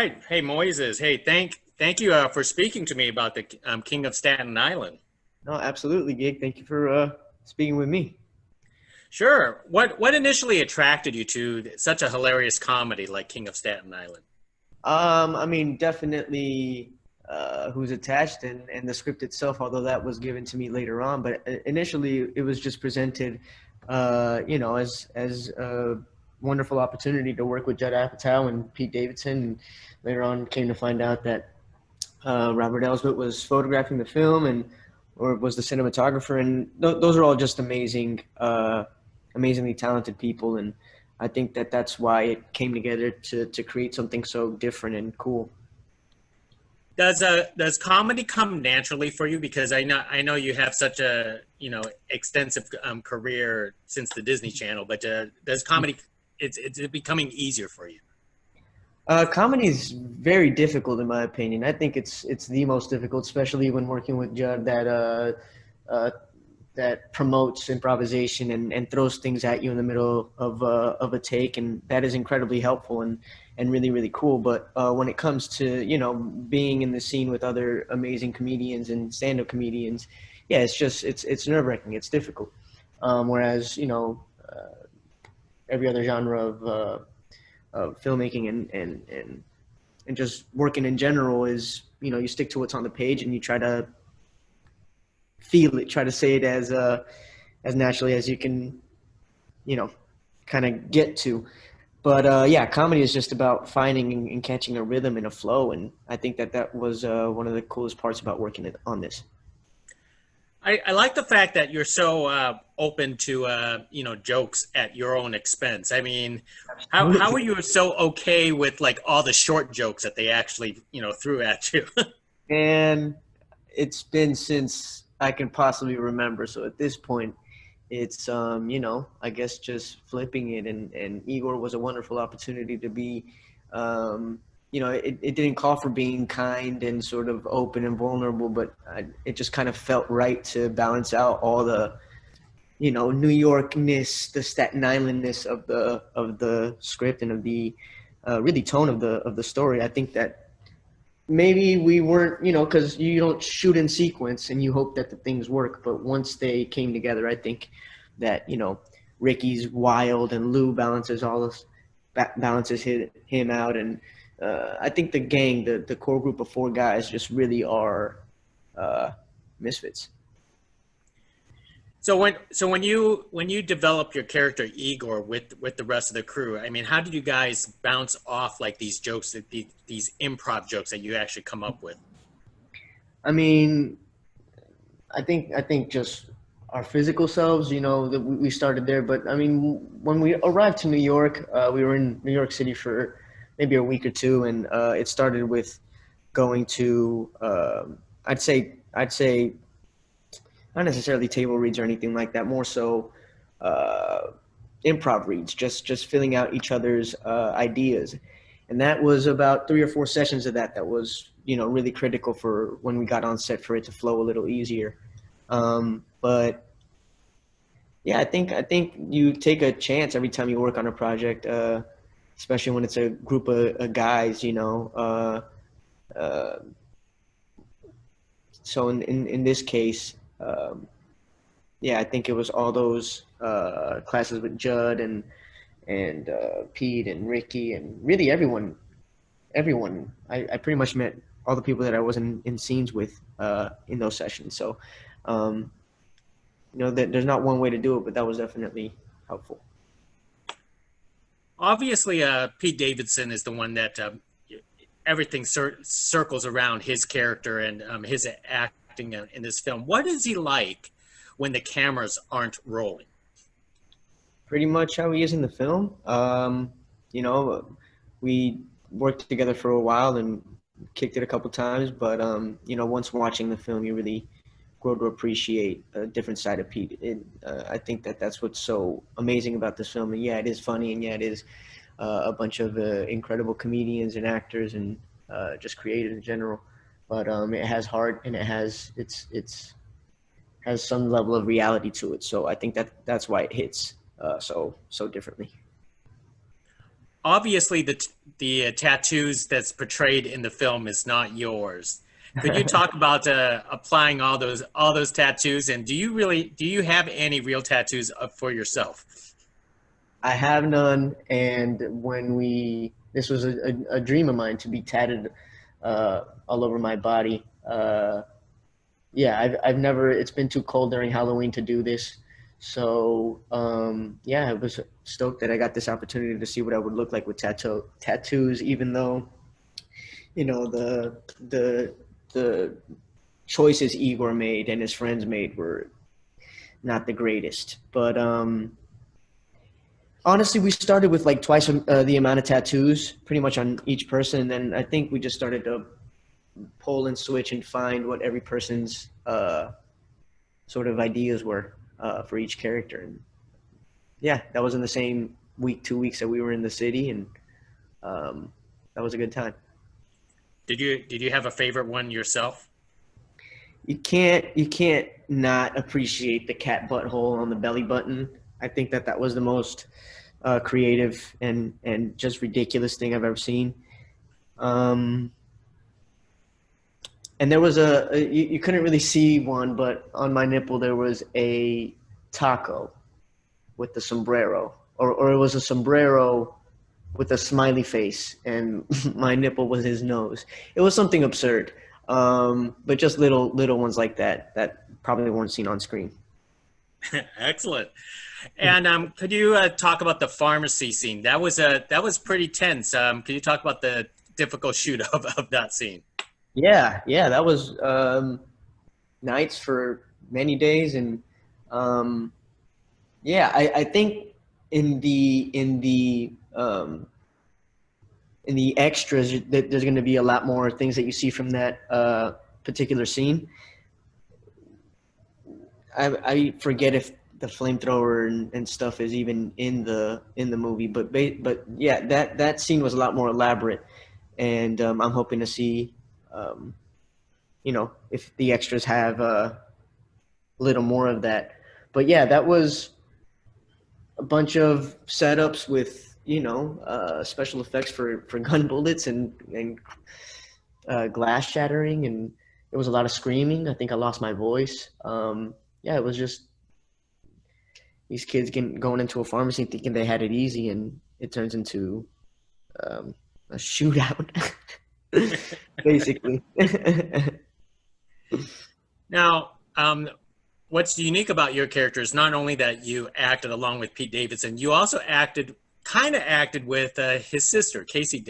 right. Hey, Moises. Hey, thank you for speaking to me about the King of Staten Island. No, absolutely, Gig. Thank you for speaking with me. Sure. What initially attracted you to such a hilarious comedy like King of Staten Island? I mean, definitely who's attached and the script itself, although that was given to me later on. But initially, it was just presented, as a wonderful opportunity to work with Judd Apatow and Pete Davidson. And later on, came to find out that Robert Elswit was photographing the film and or was the cinematographer, and those are all just amazingly talented people, and I think that that's why it came together to create something so different and cool. Does comedy come naturally for you? Because I know you have such a extensive career since the Disney Channel, but does comedy it's becoming easier for you? Comedy is very difficult in my opinion. I think it's the most difficult, especially when working with Judd uh, that promotes improvisation and throws things at you in the middle of a take, and that is incredibly helpful and really really cool. But when it comes to being in the scene with other amazing comedians and stand-up comedians, yeah, it's nerve-wracking. It's difficult. Whereas every other genre of filmmaking and just working in general is you stick to what's on the page and you try to feel it, try to say it as naturally as you can, you know, kind of get to. But yeah, comedy is just about finding and catching a rhythm and a flow, and I think that that was one of the coolest parts about working on this. I like the fact that you're so open to jokes at your own expense. I mean, how are you so okay with like all the short jokes that they actually threw at you? And it's been since I can possibly remember. So at this point, it's I guess just flipping it, and Igor was a wonderful opportunity to be it didn't call for being kind and sort of open and vulnerable, but it just kind of felt right to balance out all the New Yorkness, the Staten Islandness of the script and of the really tone of the story. I think that maybe we weren't, because you don't shoot in sequence and you hope that the things work. But once they came together, I think that, Ricky's wild and Lou balances him out. And I think the gang, the core group of four guys just really are misfits. So when you develop your character Igor with the rest of the crew, I mean, how did you guys bounce off like these jokes, these improv jokes that you actually come up with? I mean, I think just our physical selves, that we started there. But I mean, when we arrived to New York, we were in New York City for maybe a week or two, and it started with going to I'd say not necessarily table reads or anything like that, more so uh, improv reads, just filling out each other's ideas, and that was about 3 or 4 sessions of that. That was really critical for when we got on set for it to flow a little easier. But yeah, I think you take a chance every time you work on a project, especially when it's a group of guys. Uh, so in this case, yeah, I think it was all those classes with Judd and Pete and Ricky and really everyone. I pretty much met all the people that I was in scenes with in those sessions. So um, there's not one way to do it, but that was definitely helpful. Obviously, Pete Davidson is the one that everything circles around his character and his acting in this film. What is he like when the cameras aren't rolling? Pretty much how he is in the film. You know, we worked together for a while and kicked it a couple times, but once watching the film, you really grow to appreciate a different side of Pete. I think that that's what's so amazing about this film. And yeah, it is funny, and yeah, it is a bunch of incredible comedians and actors and just creators in general. But it has heart and it has some level of reality to it. So I think that that's why it hits so differently. obviously the tattoos that's portrayed in the film is not yours. Could you talk about applying all those tattoos, and do you have any real tattoos for yourself? I have none, and this was a dream of mine to be tatted all over my body. Yeah, I've never. It's been too cold during Halloween to do this, so yeah, I was stoked that I got this opportunity to see what I would look like with tattoos. Even though the choices Igor made and his friends made were not the greatest, but honestly, we started with like twice the amount of tattoos, pretty much on each person, and then I think we just started to pull and switch and find what every person's sort of ideas were for each character. And yeah, that was in the same week, 2 weeks that we were in the city, and that was a good time. Did you have a favorite one yourself? You can't not appreciate the cat butthole on the belly button. I think that was the most creative and just ridiculous thing I've ever seen. Um, and there was you couldn't really see one, but on my nipple there was a taco with the sombrero, or it was a sombrero with a smiley face, and my nipple was his nose. It was something absurd, but just little ones like that probably weren't seen on screen. Excellent. And could you talk about the pharmacy scene? That was pretty tense. Could you talk about the difficult shoot of that scene? Yeah, that was nights for many days, and um, yeah, I think in the extras that there's going to be a lot more things that you see from that particular scene. I forget if the flamethrower and stuff is even in the movie, but yeah, that scene was a lot more elaborate, and I'm hoping to see, um, if the extras have a little more of that. But yeah, that was a bunch of setups with special effects for gun bullets and glass shattering, and there was a lot of screaming. I think I lost my voice. Yeah, it was just these kids going into a pharmacy thinking they had it easy, and it turns into a shootout, basically. Now, what's unique about your character is not only that you acted along with Pete Davidson, you also kind of acted with his sister, Casey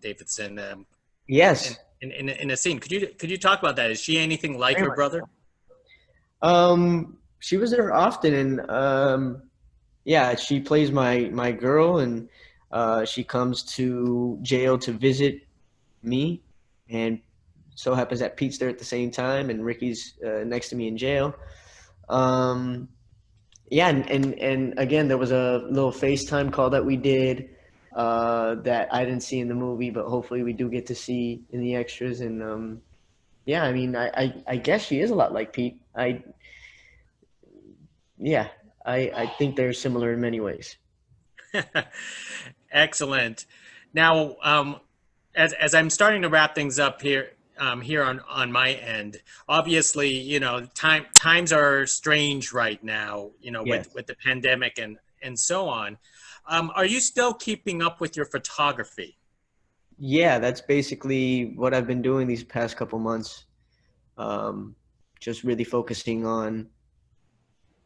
Davidson, in, Yes, in a scene. Could you talk about that? Is she anything like very her much. brother? She was there often, and yeah, she plays my girl, and she comes to jail to visit me, and so happens that Pete's there at the same time, and Ricky's next to me in jail. Um, yeah, and again, there was a little FaceTime call that we did that I didn't see in the movie, but hopefully we do get to see in the extras. And yeah, I mean, I guess she is a lot like Pete. Yeah, I think they're similar in many ways. Excellent. Now, as I'm starting to wrap things up here on my end, obviously, times are strange right now, with Yes. with the pandemic and so on. Are you still keeping up with your photography? Yeah, that's basically what I've been doing these past couple months. Um, just really focusing on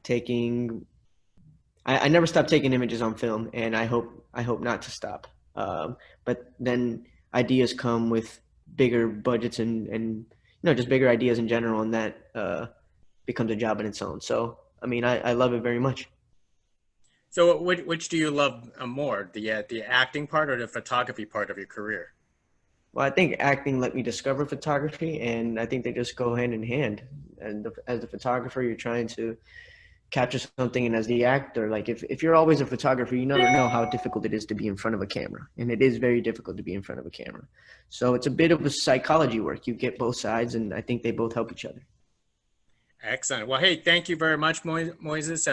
taking. I never stopped taking images on film, and I hope not to stop. But then ideas come with bigger budgets and just bigger ideas in general, and that becomes a job in its own. So I mean, I love it very much. So, which do you love more, the acting part or the photography part of your career? Well, I think acting let me discover photography, and I think they just go hand in hand. And as the photographer, you're trying to capture something, and as the actor, like if you're always a photographer, you never know how difficult it is to be in front of a camera, and it is very difficult to be in front of a camera. So it's a bit of a psychology work. You get both sides, and I think they both help each other. Excellent. Well, hey, thank you very much, Moises,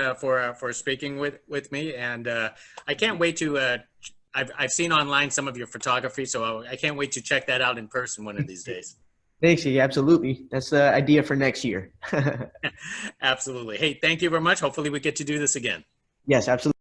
for speaking with me, and I can't wait to I've seen online some of your photography, so I can't wait to check that out in person one of these days. Thanks, yeah, absolutely. That's the idea for next year. Absolutely. Hey, thank you very much. Hopefully we get to do this again. Yes, absolutely.